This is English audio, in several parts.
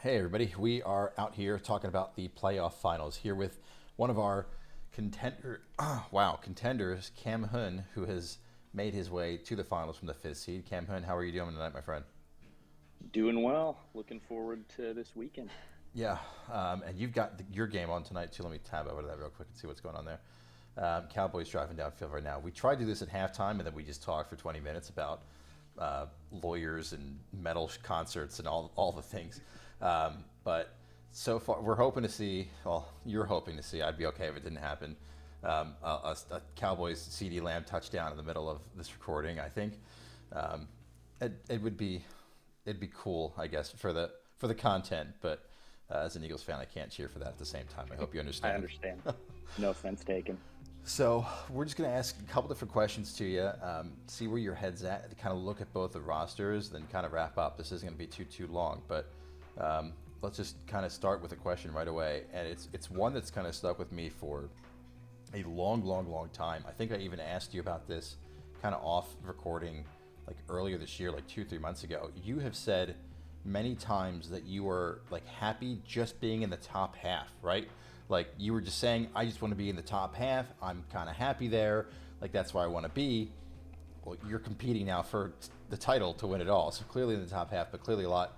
Hey everybody, we are out here talking about the playoff finals here with one of our contenders, Camhun, who has made his way to the finals from the fifth seed. Camhun, how are you doing tonight, my friend? Doing well. Looking forward to this weekend. Yeah, and you've got your game on tonight too. Let me tab over to that real quick and see what's going on there. Cowboys driving downfield right now. We tried to do this at halftime, and then we just talked for 20 minutes about lawyers and metal concerts and all the things. But so far, we're hoping to see. Well, you're hoping to see. I'd be okay if it didn't happen. A Cowboys CD Lamb touchdown in the middle of this recording. I think it would be it'd be cool, I guess, for the content. But as an Eagles fan, I can't cheer for that at the same time. I hope you I understand. understand. No offense taken. So we're just going to ask a couple different questions to you, see where your head's at, to kind of look at both the rosters, then kind of wrap up. This isn't going to be too long, but let's just kind of start with a question right away, and it's one that's kind of stuck with me for a long time. I think I even asked you about this kind of off recording like earlier this year, like 2 3 months ago. You have said many times that you were like happy just being in the top half, right? Like you were just saying, I just want to be in the top half. I'm kind of happy there. Like that's where I want to be. Well, you're competing now for the title to win it all. So clearly in the top half, but clearly a lot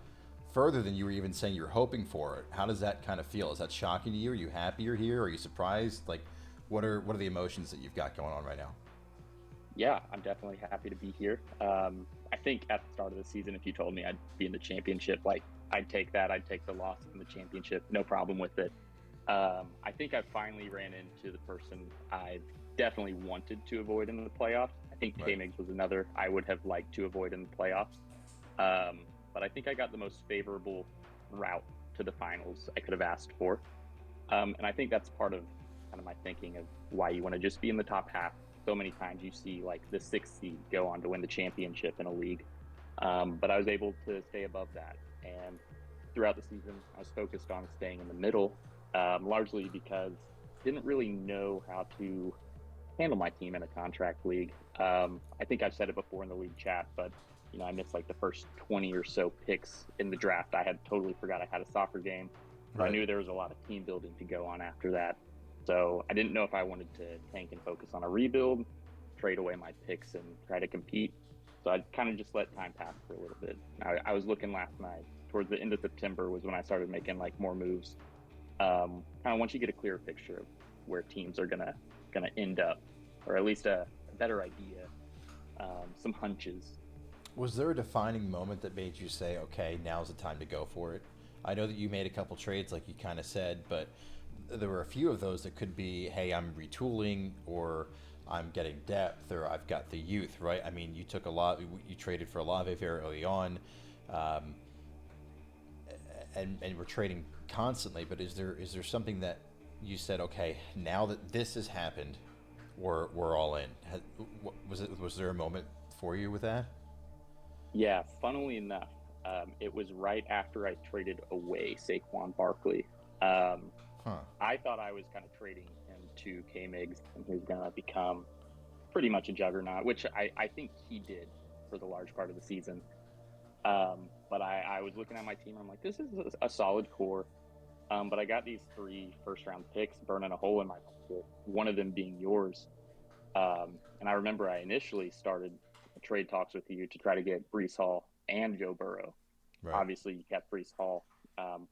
further than you were even saying you're hoping for it. How does that kind of feel? Is that shocking to you? Are you happy you're here? Are you surprised? Like, what are the emotions that you've got going on right now? Yeah, I'm definitely happy to be here. I think at the start of the season, if you told me I'd be in the championship, like I'd take that. I'd take the loss in the championship. No problem with it. I think I finally ran into the person I've definitely wanted to avoid in the playoffs. I think Right. K-Migs was another I would have liked to avoid in the playoffs. But I think I got the most favorable route to the finals I could have asked for. And I think that's part of kind of my thinking of why you want to just be in the top half. So many times you see like the sixth seed go on to win the championship in a league. But I was able to stay above that. And throughout the season, I was focused on staying in the middle, largely because I didn't really know how to handle my team in a contract league. I think I've said it before in the league chat, but I missed like the first 20 or so picks in the draft. I had totally forgot I had a soccer game, but I Right. knew there was a lot of team building to go on after that. So I didn't know if I wanted to tank and focus on a rebuild, trade away my picks and try to compete. So I kind of just let time pass for a little bit. I was looking last night towards the end of September was when I started making like more moves. Kind of once you get a clearer picture of where teams are gonna end up, or at least a better idea, some hunches. Was there a defining moment that made you say, okay, now's the time to go for it? I know that you made a couple trades, like you kind of said, but there were a few of those that could be, hey, I'm retooling, or I'm getting depth, or I've got the youth, right? I mean, you took a lot, you traded for Olave very early on, um, and we're trading constantly. But is there something that you said, okay, now that this has happened, we're all in? Was there a moment for you with that? Yeah, funnily enough, it was right after I traded away Saquon Barkley. Um, Huh. I thought I was kind of trading him to K Migs, and he was going to become pretty much a juggernaut, which I think he did for the large part of the season. But I was looking at my team, and I'm like, this is a solid core. But I got these three first round picks burning a hole in my pocket, one of them being yours. And I remember I initially started trade talks with you to try to get Brees Hall and Joe Burrow. Right. Obviously, you kept Brees Hall,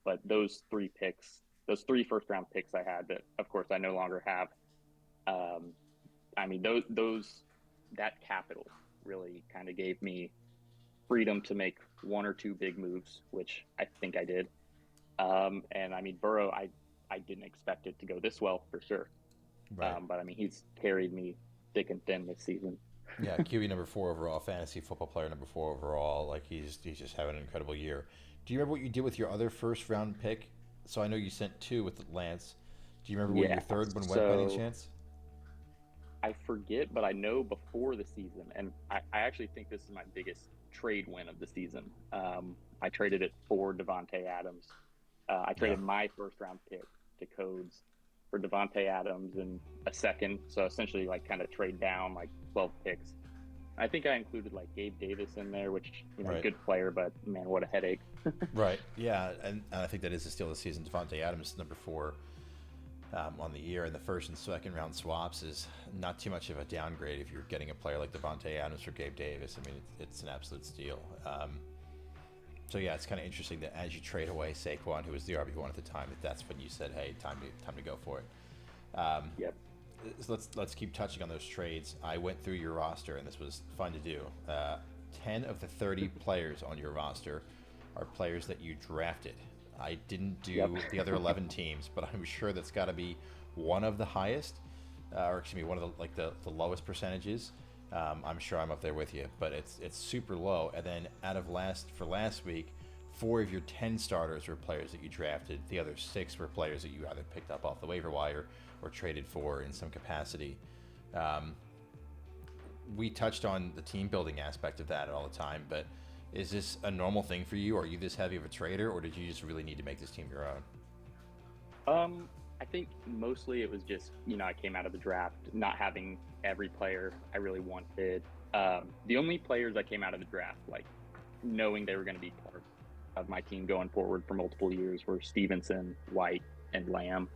but those three picks, those three first round picks I had that, of course, I no longer have. Um, I mean, those that capital really kind of gave me freedom to make one or two big moves, which I think I did. And I mean, Burrow, I didn't expect it to go this well for sure. Right. But I mean, he's carried me thick and thin this season. Yeah, QB number four overall, fantasy football player number four overall. Like he's just having an incredible year. Do you remember what you did with your other first round pick? So I know you sent two with Lance. Do you remember where your Yeah. third one went by any So chance? I forget, but I know before the season, and I actually think this is my biggest trade win of the season. I traded it for Devonte Adams. I Yeah. traded my first round pick to Codes for Devonte Adams and a second. So essentially, like kind of trade down like 12 picks. I think I included like Gabe Davis in there, which Right. good player, but man, what a headache. Right. Yeah, and I think that is the steal of the season. Devontae Adams, number 4 on the year, and the first and second round swaps is not too much of a downgrade if you're getting a player like Devontae Adams for Gabe Davis. I mean, it's an absolute steal. So yeah, it's kind of interesting that as you trade away Saquon, who was the RB1 at the time, that's when you said, "Hey, time to go for it." Yep. So let's keep touching on those trades. I went through your roster, and this was fun to do. 10 of the 30 players on your roster are players that you drafted. I didn't do Yep. the other 11 teams, but I'm sure that's got to be one of the highest, or excuse me, one of the lowest percentages. I'm sure I'm up there with you, but it's super low. And then out of last week, 4 of your 10 starters were players that you drafted. The other 6 were players that you either picked up off the waiver wire or traded for in some capacity. We touched on the team building aspect of that all the time, but is this a normal thing for you? Are you this heavy of a trader, or did you just really need to make this team your own? I think mostly it was just, I came out of the draft not having every player I really wanted. The only players I came out of the draft, like knowing they were going to be part of my team going forward for multiple years, were Stevenson, White, and Lamb.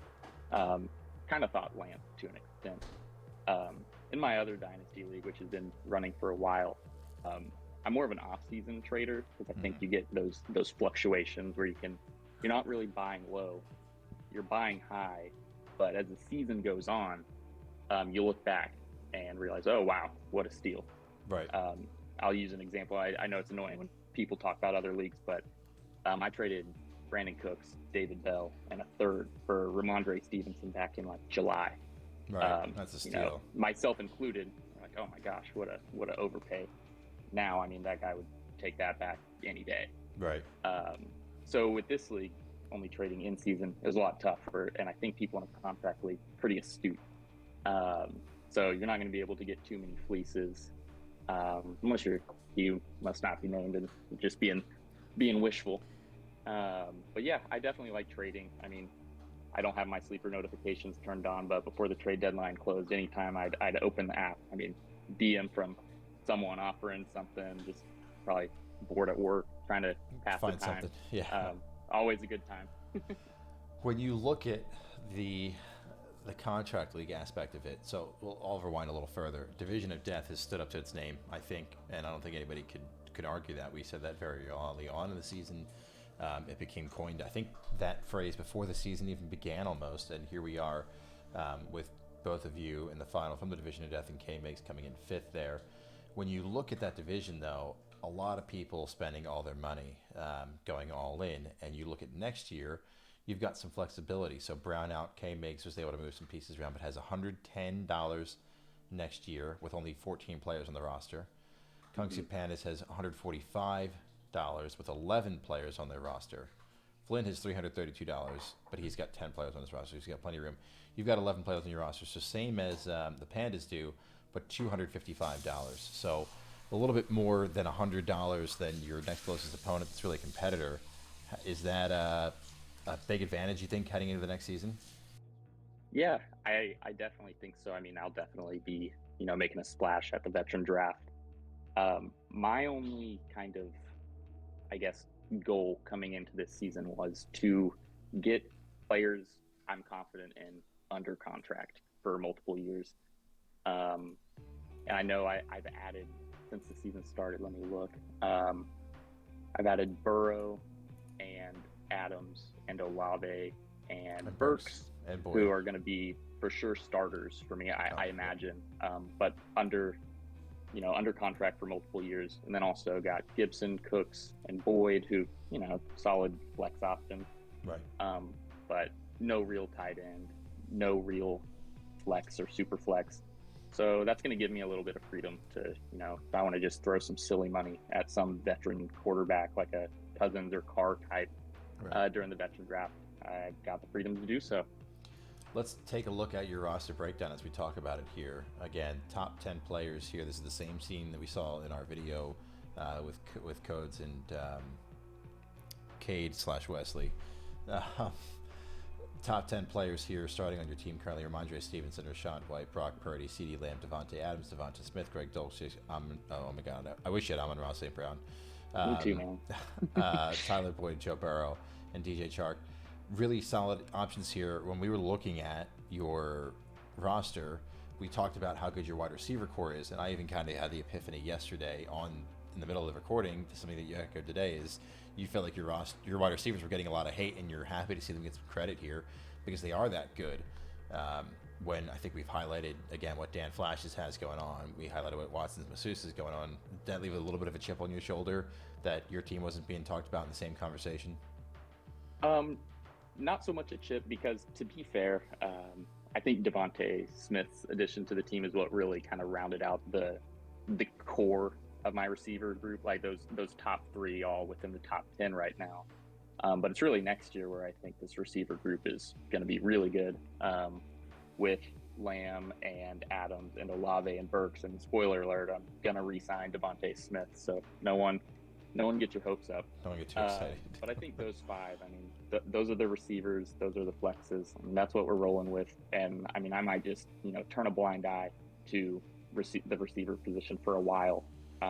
Kind of thought Lamb to an extent. In my other Dynasty League, which has been running for a while, I'm more of an off-season trader because I think you get those fluctuations where you're not really buying low, you're buying high, but as the season goes on, you look back and realize, oh wow, what a steal. Right. I'll use an example. I know it's annoying when people talk about other leagues, but I traded Brandon Cooks, David Bell, and a third for Ramondre Stevenson back in like July. Right. That's a steal. Myself included. Like, oh my gosh, what a overpay. Now, I mean, that guy would take that back any day. Right. So with this league, only trading in season is a lot tougher, and I think people in a contract league pretty astute. So you're not going to be able to get too many fleeces, unless you must not be named and just being wishful. But yeah, I definitely like trading. I mean, I don't have my sleeper notifications turned on, but before the trade deadline closed, anytime I'd open the app. I mean, DM from someone offering something, just probably bored at work, trying to pass Find the time. something. Yeah. Always a good time. When you look at the contract league aspect of it, so I'll rewind a little further. Division of Death has stood up to its name, I think, and I don't think anybody could argue that. We said that very early on in the season. It became coined, I think, that phrase before the season even began almost, and here we are with both of you in the final from the Division of Death, and K-Migs coming in 5th there. When you look at that division, though, a lot of people spending all their money going all in, and you look at next year, you've got some flexibility. So Brownout K-Migs was able to move some pieces around, but has $110 next year with only 14 players on the roster. Kungsu Pandas has $145 with 11 players on their roster. Flynn has $332, but he's got 10 players on his roster. He's got plenty of room. You've got 11 players on your roster, so same as the Pandas do, but $255. So a little bit more than $100 than your next closest opponent that's really a competitor. Is that a big advantage, you think, heading into the next season? Yeah, I definitely think so. I mean, I'll definitely be, making a splash at the veteran draft. My only kind of, I guess, goal coming into this season was to get players I'm confident in under contract for multiple years. And I know I've added, since the season started, let me look. I've added Burrow and Adams and Olave and Burks, and Boyd, who are going to be for sure starters for me, I imagine. But under contract for multiple years. And then also got Gibson, Cooks, and Boyd, who, solid flex options. Right. But no real tight end, no real flex or super flex. So that's going to give me a little bit of freedom to, if I want to just throw some silly money at some veteran quarterback like a Cousins or Carr type during the veteran draft, I've got the freedom to do so. Let's take a look at your roster breakdown as we talk about it here. Again, top 10 players here. This is the same scene that we saw in our video with Codes and Cade / Wesley. top 10 players here starting on your team currently: Ramondre Stevenson, Rashawn White, Brock Purdy, CeeDee Lamb, Devontae Adams, Devonta Smith, Greg Dulcich. Oh my God, I wish you had Amon-Ra St. Brown. Me too, man. Tyler Boyd, Joe Burrow, and DJ Chark. Really solid options here. When we were looking at your roster, we talked about how good your wide receiver core is, and I even kind of had the epiphany yesterday in the middle of the recording to something that you echoed today, is you felt like your wide receivers were getting a lot of hate, and you're happy to see them get some credit here because they are that good. When I think we've highlighted, again, what Dan Flashes has going on, we highlighted what Watson's Masseuse is going on. Did that leave a little bit of a chip on your shoulder that your team wasn't being talked about in the same conversation? Not so much a chip, because to be fair, I think Devontae Smith's addition to the team is what really kind of rounded out the core of my receiver group, like those top three all within the top 10 right now. But it's really next year where I think this receiver group is going to be really good, with Lamb and Adams and Olave and Burks. And spoiler alert, I'm going to re-sign Devontae Smith. So no one get your hopes up. Don't get too excited. But I think those five, I mean, those are the receivers. Those are the flexes. I mean, that's what we're rolling with. And I mean, I might just, turn a blind eye to the receiver position for a while,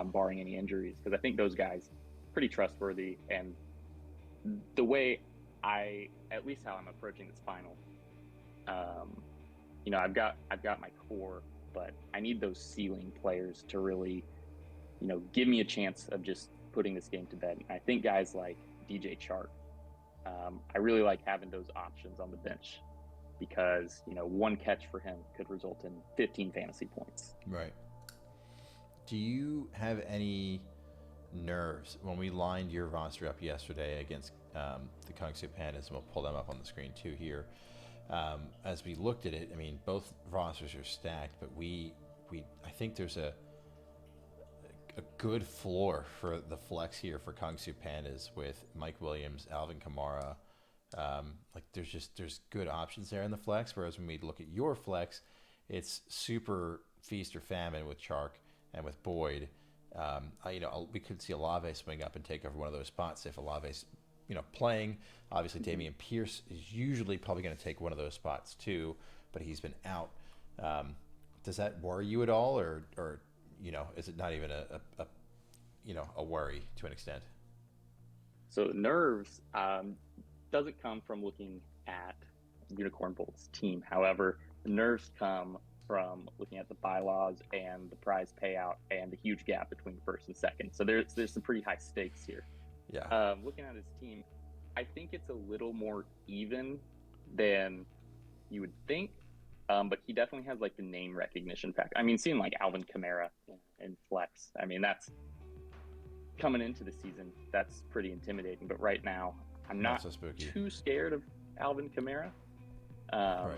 barring any injuries, because I think those guys pretty trustworthy. And the way at least how I'm approaching this final, I've got my core, but I need those ceiling players to really, give me a chance of just putting this game to bed. And I think guys like DJ Chark, I really like having those options on the bench, because, one catch for him could result in 15 fantasy points. Right. Do you have any nerves when we lined your roster up yesterday against the Kungsu Pandas, and we'll pull them up on the screen too here. As we looked at it, I mean, both rosters are stacked, but I think there's a good floor for the flex here for Kungsu Pandas with Mike Williams, Alvin Kamara. There's good options there in the flex, whereas when we look at your flex, it's super feast or famine with Chark and with Boyd. We could see Olave swing up and take over one of those spots if Olave's playing. Obviously, Dameon Pierce is usually probably going to take one of those spots too, but he's been out. Does that worry you at all, or is it not even a worry to an extent? So nerves doesn't come from looking at Unicorn Bolt's team. However, the nerves come from looking at the bylaws and the prize payout and the huge gap between first and second. So there's some pretty high stakes here. Yeah. Looking at his team, I think it's a little more even than you would think, but he definitely has like the name recognition factor. I mean, seeing like Alvin Kamara in flex, I mean, that's coming into the season, that's pretty intimidating. But right now, I'm not so too scared of Alvin Kamara. Right.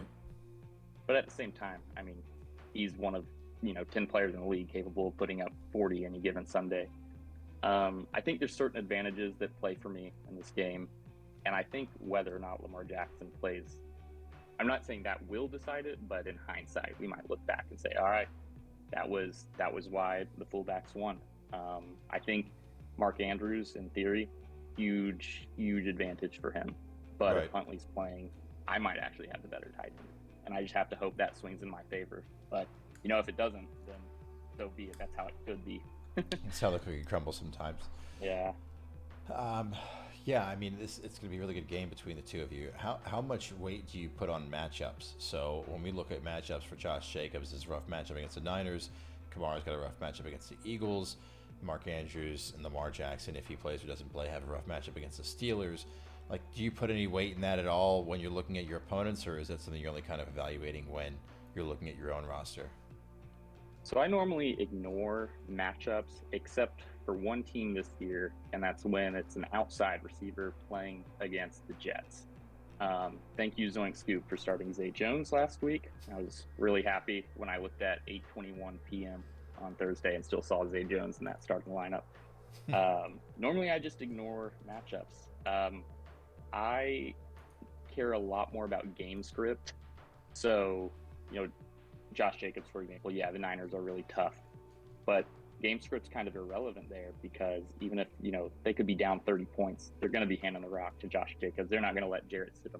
But at the same time, I mean, he's one of 10 players in the league capable of putting up 40 any given Sunday. I think there's certain advantages that play for me in this game, and I think whether or not Lamar Jackson plays, I'm not saying that will decide it, but in hindsight, we might look back and say, all right, that was why the fullbacks won. I think Mark Andrews, in theory, huge advantage for him. But right. If Huntley's playing, I might actually have the better tight end, and I just have to hope that swings in my favor. But if it doesn't, then so be it. That's how it could be. It's how the cookie crumbles sometimes. Yeah. Yeah, I mean, it's going to be a really good game between the two of you. How much weight do you put on matchups? So when we look at matchups for Josh Jacobs, it's a rough matchup against the Niners. Kamara's got a rough matchup against the Eagles. Mark Andrews and Lamar Jackson, if he plays or doesn't play, have a rough matchup against the Steelers. Like, do you put any weight in that at all when you're looking at your opponents, or is that something you're only kind of evaluating when you're looking at your own roster? So I normally ignore matchups except for one team this year, and that's when it's an outside receiver playing against the Jets. Thank you, Zoink Scoop, for starting Zay Jones last week. I was really happy when I looked at 8:21 p.m. on Thursday and still saw Zay Jones in that starting lineup. Normally, I just ignore matchups. I care a lot more about game script. So, Josh Jacobs, for example, yeah, the Niners are really tough, but game script's kind of irrelevant there, because even if, they could be down 30 points, they're going to be handing the rock to Josh Jacobs. They're not going to let Jarrett Stidham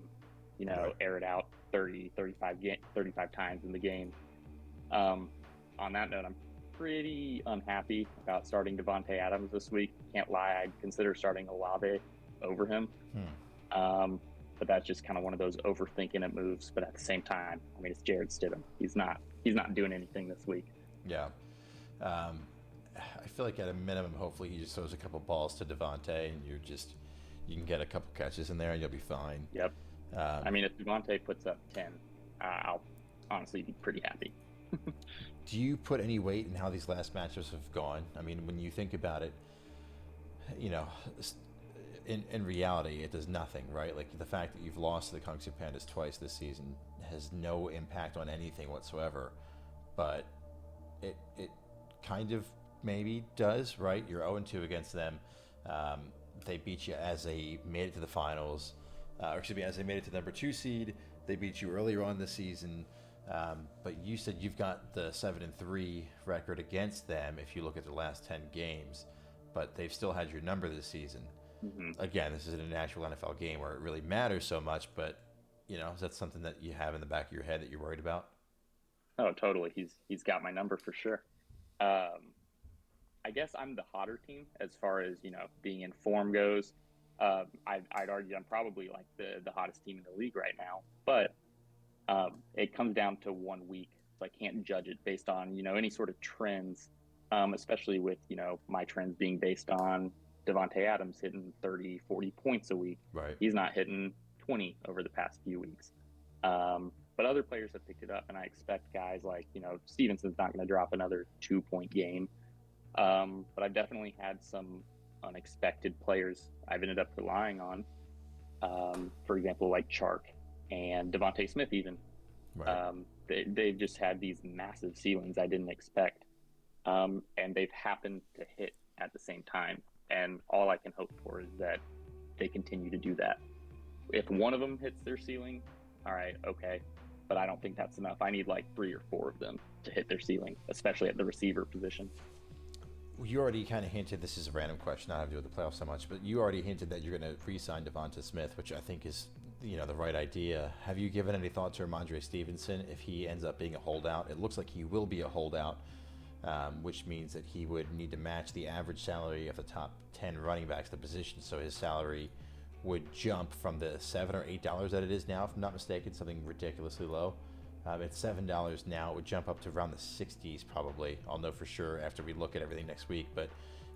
Right. air it out 35 times in the game. On that note, I'm pretty unhappy about starting Devontae Adams this week. Can't lie, I'd consider starting Olave over him. Um, but that's just kind of one of those overthinking it moves. But at the same time, I mean, it's Jared Stidham. He's not doing anything this week. Yeah. Um, I feel like at a minimum, hopefully he just throws a couple balls to Devontae, and you can get a couple catches in there, and you'll be fine. Yep. I Um, mean, if Devontae puts up 10, I'll honestly be pretty happy. do you put any weight in how these last matchups have gone? I mean, when you think about it, you know, in reality, it does nothing, right? Like the fact that you've lost to the Kung Fu Pandas twice this season has no impact on anything whatsoever. But it kind of maybe does, right? You're 0-2 against them. Um, they beat you as they made it to the finals, or excuse me, as they made it to the number 2 seed. They beat you earlier on the season. But you said you've got the 7-3 record against them if you look at the last 10 games, but they've still had your number this season. Mm-hmm. Again, this isn't an actual NFL game where it really matters so much, but is that something that you have in the back of your head that you're worried about? Oh, totally. He's got my number for sure. Um, I guess I'm the hotter team as far as being in form goes. I'd argue I'm probably like the hottest team in the league right now, but it comes down to 1 week, so I can't judge it based on any sort of trends, especially with my trends being based on Devontae Adams hitting 30, 40 points a week. Right. He's not hitting 20 over the past few weeks. But other players have picked it up, and I expect guys like Stevenson's not going to drop another 2-point game. But I've definitely had some unexpected players I've ended up relying on. For example, like Chark and Devontae Smith, even. Right. They've just had these massive ceilings I didn't expect. And they've happened to hit at the same time. And all I can hope for is that they continue to do that. If one of them hits their ceiling, all right, okay. But I don't think that's enough. I need like 3 or 4 of them to hit their ceiling, especially at the receiver position. You already kind of hinted, this is a random question, not have to do with the playoffs so much, but you already hinted that you're going to re-sign Devonta Smith, which I think is, the right idea. Have you given any thought to Ramondre Stevenson if he ends up being a holdout? It looks like he will be a holdout, which means that he would need to match the average salary of the top 10 running backs, the position, so his salary would jump from the $7 or $8 that it is now, if I'm not mistaken, something ridiculously low. It's $7 now. It would jump up to around the 60s probably. I'll know for sure after we look at everything next week. But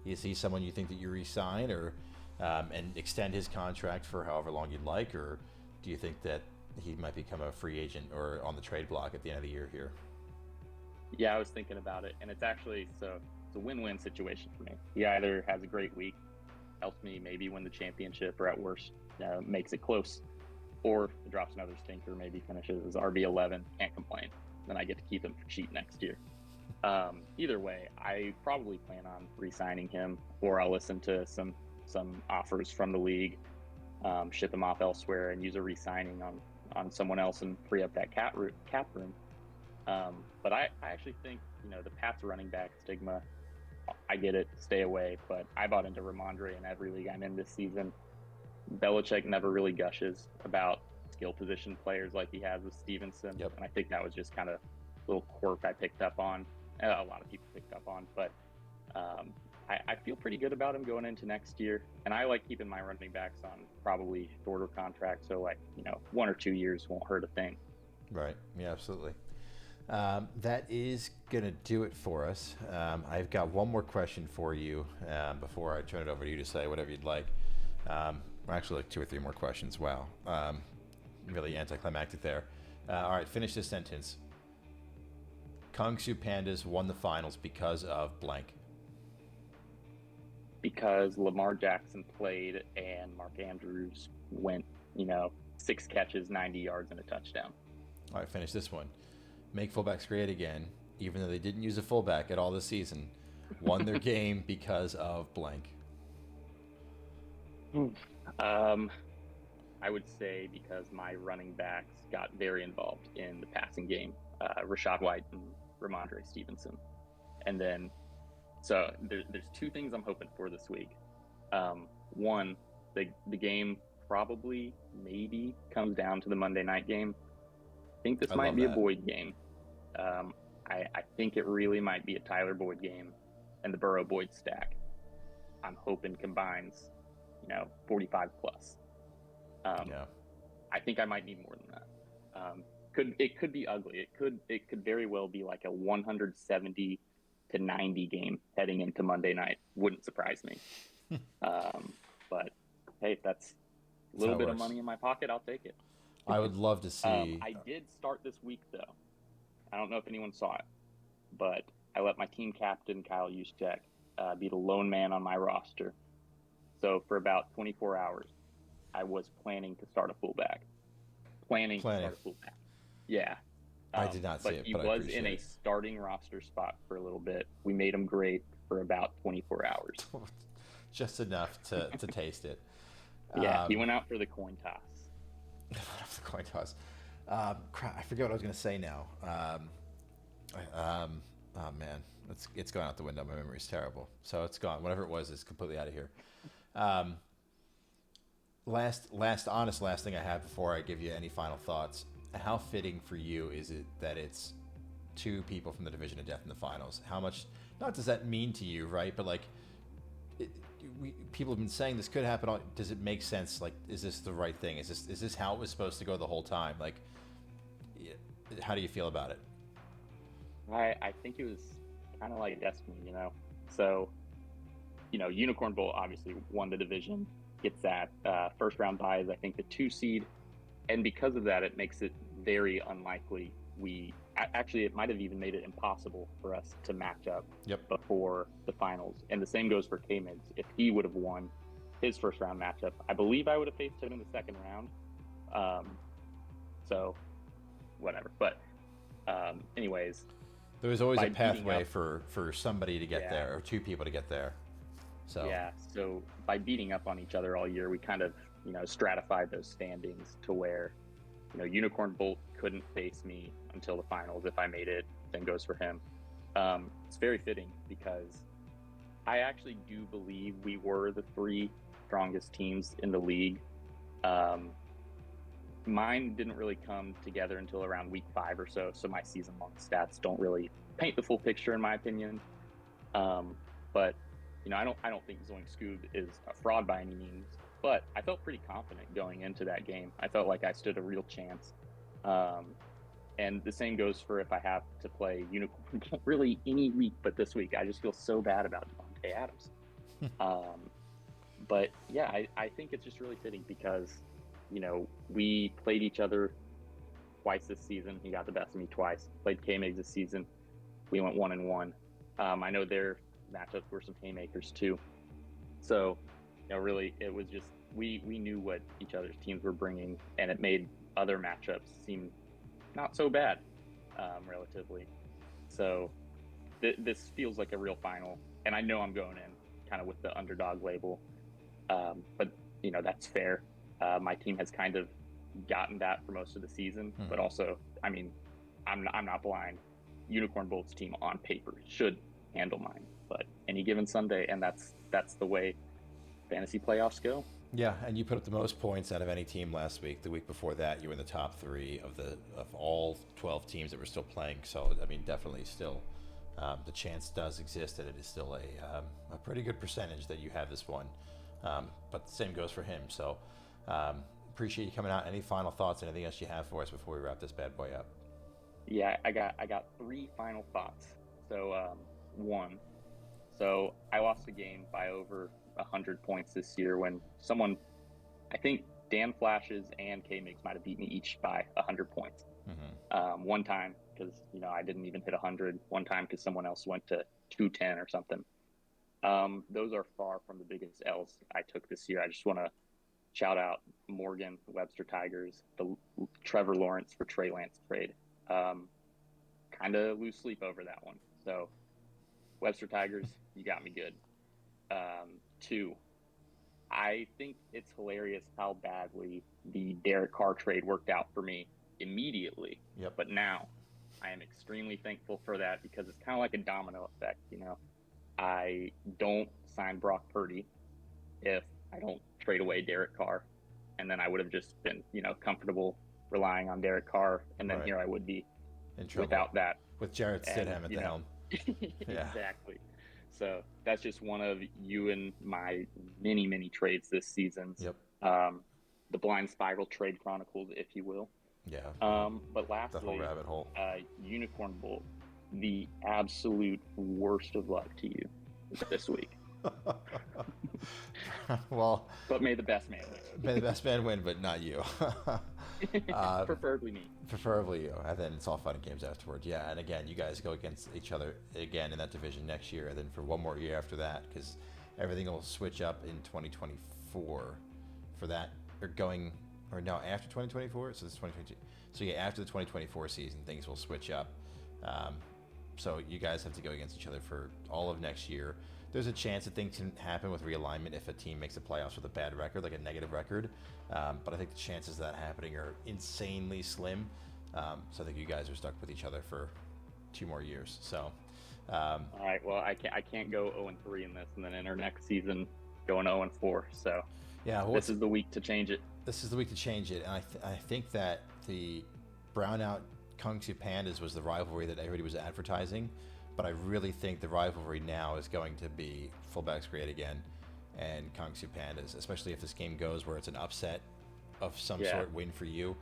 is he someone you think that you re-sign or and extend his contract for however long you'd like, or do you think that he might become a free agent or on the trade block at the end of the year here? Yeah, I was thinking about it, and it's a win-win situation for me. He either has a great week, helps me maybe win the championship, or at worst makes it close, or drops another stinker, maybe finishes as RB11, can't complain. Then I get to keep him for cheap next year. Either way, I probably plan on re-signing him, or I'll listen to some offers from the league, ship him off elsewhere, and use a re-signing on someone else and free up that cap room. But I actually think the Pats running back stigma, I get it, stay away, but I bought into Ramondre in every league I'm in this season. Belichick never really gushes about skill position players like he has with Stevenson. Yep. And I think that was just kind of a little quirk I picked up on. A lot of people picked up on. But I feel pretty good about him going into next year. And I like keeping my running backs on probably shorter contracts. So 1 or 2 years won't hurt a thing. Right. Yeah, absolutely. That is going to do it for us. I've got one more question for you before I turn it over to you to say whatever you'd like. Actually, like 2 or 3 more questions. Wow. Really anticlimactic there. All right, finish this sentence. Kung Fu Pandas won the finals because of blank. Because Lamar Jackson played and Mark Andrews went, 6 catches, 90 yards, and a touchdown. All right, finish this one. Make fullbacks great again, even though they didn't use a fullback at all this season. Won their game because of blank. I would say because my running backs got very involved in the passing game, Rashad White and Ramondre Stevenson. And then, there's 2 things I'm hoping for this week. One, the game probably maybe comes down to the Monday night game. I think this I might love be a that. Boyd game. I think it really might be a Tyler Boyd game, and the Burrow Boyd stack, I'm hoping combines, 45 plus. Yeah. I think I might need more than that. It could be ugly. It could very well be like a 170 to 90 game heading into Monday night. Wouldn't surprise me. But hey, if that's a That's how little it bit of works. money in my pocket, I'll take it. I would love to see. I did start this week though. I don't know if anyone saw it, but I let my team captain Kyle Juszczyk be the lone man on my roster. So for about 24 hours, I was planning to start a fullback. Planning. Yeah. I did not see But it, he but I was in appreciate a it. starting roster spot for a little bit. We made him great for about 24 hours. Just enough to taste it. Yeah, he went out for the coin toss. The coin toss. Crap, I forget what I was going to say now. Oh man, it's gone out the window. My memory's terrible, so it's gone. Whatever it was is completely out of here. Um, last thing I have before I give you any final thoughts. How fitting for you is it that it's two people from the Division of Death in the finals? How much? Not does that mean to you, right? But like, it, people have been saying this could happen. Does it make sense? Like, is this the right thing? Is this how it was supposed to go the whole time? Like, how do you feel about it? I think it was kind of like destiny, So, Unicorn Bolt obviously won the division, gets that first round bye as I think the 2 seed, and because of that, it makes it very unlikely actually it might have even made it impossible for us to match up Yep. before the finals. And the same goes for K-Migs. If he would have won his first round matchup, I believe I would have faced him in the second round. So whatever. But anyways, There was always a by beating pathway up, for somebody to get yeah, there, or two people to get there. So yeah. So by beating up on each other all year, we kind of stratified those standings to where Unicorn Bolt couldn't face me until the finals. If I made it, then goes for him. It's very fitting because I actually do believe we were the 3 strongest teams in the league. Mine didn't really come together until around week 5 or so. So my season-long stats don't really paint the full picture, in my opinion. But I don't think Zoink Scoob is a fraud by any means. But I felt pretty confident going into that game. I felt like I stood a real chance. And the same goes for if I have to play Unicorn really any week but this week. I just feel so bad about Devontae Adams. But yeah, I think it's just really fitting because, we played each other twice this season. He got the best of me twice. Played K-Migs this season. We went 1-1. I know their matchups were some haymakers too. So, really, it was just we knew what each other's teams were bringing, and it made other matchups seem not so bad, relatively. So, this feels like a real final, and I know I'm going in kind of with the underdog label, but that's fair. My team has kind of gotten that for most of the season, but also, I mean, I'm not blind. Unicorn Bolt's team on paper should handle mine, but any given Sunday, and that's the way fantasy playoffs go. yeah, and you put up the most points out of any team last week. The week before that, you were in the top 3 of all 12 teams that were still playing. So I mean, definitely still the chance does exist that it is still a pretty good percentage that you have this one. But the same goes for him. So appreciate you coming out. Any final thoughts? Anything else you have for us before we wrap this bad boy up? Yeah, I got 3 final thoughts. So 1. So I lost a game by over 100 points this year when someone, I think Dan Flashes and K-Migs might have beat me each by 100 points. One time because I didn't even hit 100. One time because someone else went to 210 or something. Those are far from the biggest L's I took this year. I just want to shout out Morgan, Webster Tigers, the Trevor Lawrence for Trey Lance trade. Kind of lose sleep over that one. So Webster Tigers, you got me good. 2, I think it's hilarious how badly the Derek Carr trade worked out for me immediately. Yep. But now I am extremely thankful for that because it's kind of like a domino effect. I don't sign Brock Purdy if I don't trade away Derek Carr. And and then I would have just been, comfortable relying on Derek Carr, and then Right. here I would be In trouble. without that. With Jarrett And, Stidham at the helm. Yeah. Exactly. So that's just one of you and my many, many trades this season. Yep. The Blind Spiral Trade Chronicles, if you will. Yeah. But The lastly, whole rabbit hole. Unicorn Bolt, the absolute worst of luck to you this week. Well, But may the best man win. may the best man win, but not you. Preferably me. Preferably you, and then it's all fun and games afterwards. Yeah, and again, you guys go against each other again in that division next year, and then for one more year after that, because everything will switch up in 2024 for that, after 2024, so this is 2022. So yeah, after the 2024 season, things will switch up. So you guys have to go against each other for all of next year. There's a chance that things can happen with realignment if a team makes the playoffs with a bad record, like a negative record. But I think the chances of that happening are insanely slim. So I think you guys are stuck with each other for 2 more years. So, all right. Well, I can't go 0-3 in this, and then enter next season going 0-4. So yeah, well, this is the week to change it. This is the week to change it, and I think that the Brownout Kungsu Pandas was the rivalry that everybody was advertising. But I really think the rivalry now is going to be fullbacks great again and Kungsu Pandas, especially if this game goes where it's an upset of some sort win for you,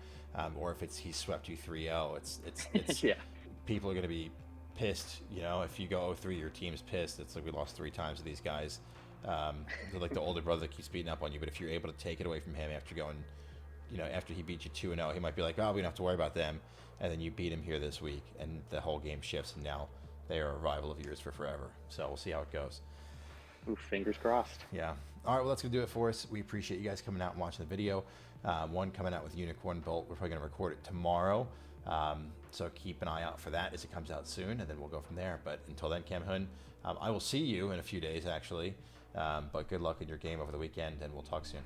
or if he swept you 3-0. It's Yeah. People are going to be pissed. If you go 0-3, your team's pissed. It's like we lost 3 times to these guys. They're like the older brother that keeps beating up on you. But if you're able to take it away from him after going, after he beat you 2-0, he might be like, oh, we don't have to worry about them. And then you beat him here this week, and the whole game shifts, and now they are a rival of yours for forever. So we'll see how it goes. Ooh, fingers crossed. Yeah. All right, well, that's going to do it for us. We appreciate you guys coming out and watching the video. One coming out with Unicorn Bolt. We're probably going to record it tomorrow. So keep an eye out for that as it comes out soon, and then we'll go from there. But until then, Camhun, I will see you in a few days, actually. But good luck in your game over the weekend, and we'll talk soon.